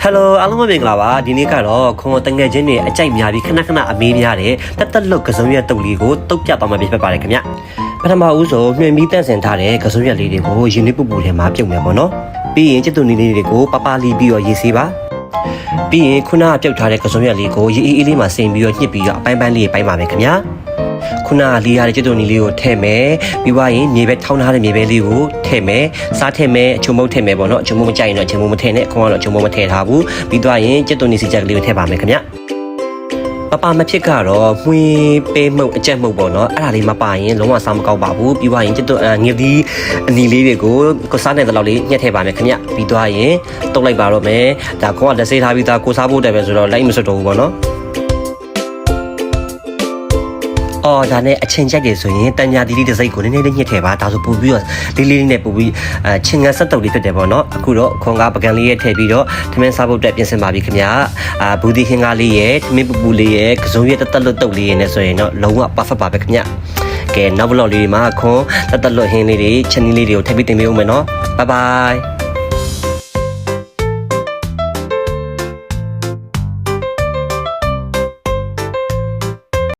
Hello အားလုံးပဲမင်္ဂလာပါဒီနေ့ကတော့ခွန်တငယ်ချင်းတွေအကြိုက်များပြီးခဏခဏအမေးများတယ်တက်လွတ်ကစုံရက်တုပ်လေးကိုတုတ်ပြသွားမှာဖြစ်ပါတယ်ခင်ဗျပထမဦးဆုံးနှွှင်ပြီးတန့်စင်ထားတဲ့ကစုံရက်လေးတွေကိုရင်းနှီးပူပူထဲမှာပြုတ်မယ်ပေါ့နော်ပြီးရင်ကျက်သွနီလေးတွေကိုပပလီပြီးတော့ရေးစေးပါပြီးရင်ခုနကပြုတ်ထားတဲ့ကစုံရက်လေးကိုရေးအေးလေးမှာစိန်ပြီးတော့ညှစ်ပြီးတော့အပိုင်းပိုင်းလေးပိုင်းပါမယ်ခင်ဗျခုနကလေးရတဲ့ကျက်သွနီလေးကိုထည့်မယ်ပြီးွားရင်မြေပဲထောင်းထားတဲ့မြေပဲလေးကိုထည့်မယ်စားထည့်မယ်အချုံမုတ်ထည့်မယ်ပေါ့နော်အချုံမုတ်မကြိုက်ရင်တော့အချုံမုတ်မထည့်နဲ့ခွန်ကတော့အချုံမုတ်မထည့်ထားဘူးပြီးွားရင်ကျက်သွနီစီချက်ကလေးကိုထည့်ပါမယ်ခင်ဗျပပမဖြစ်ကတော့မှွေးပေးမှုတ်အကြက်မှုတ်ပေါ့နော်အဲ့ဒါလေးမပါရင်လုံးဝစားမကောက်ပါဘူးပြီးွားရင်ကျက်သွငယ်သီးအနီလေးတွေကိုကိုစားနေတဲ့လောက်လေးညှက်ထည့်ပါမယ်ခင်ဗျပြီးွားရင်တုတ်လိုက်ပါတော့မယ်ဒါခွန်ကလက်ဆေးထားပြီးသားကိုစားဖို့တယ်ပဲဆိုတော့လိုက်မစွတ်တော့ဘူးပေါ့နော်အော်ဒါနဲ့အချင်းကြိုက်တယ်ဆိုရင်တန်ညာတီတီတစ်စိတ်ကိုနည်းနည်းလေးညှစ်ထည့်ပါဒါဆိုပို့ပြီးတော့လေးလေးနဲ့ပို့ပြီးချင်းငန်းဆက်တုပ်လေးဖြစ်တယ်ပေါ့နော်အခုတော့ခွန်ကပကံလေးရဲ့ထည့်ပြီးတော့ထမင်းစားဖို့အတွက်ပြင်ဆင်ပါပြီခင်ဗျာဘူးဒီခင်းကားလေးရဲ့ထမင်းပူပူလေးရဲ့ကစုံရဲ့တက်လွတ်တုပ်လေးရဲ့နဲ့ဆိုရင်တော့လုံးဝ perfect ပါပဲခင်ဗျာကဲနောက်ဘလော့လေးတွေမှာခွန်တက်လွတ်ဟင်းလေးတွေချင်းနီးလေးတွေကိုထည့်ပြီးတင်ပေးဦးမယ်နော် bye bye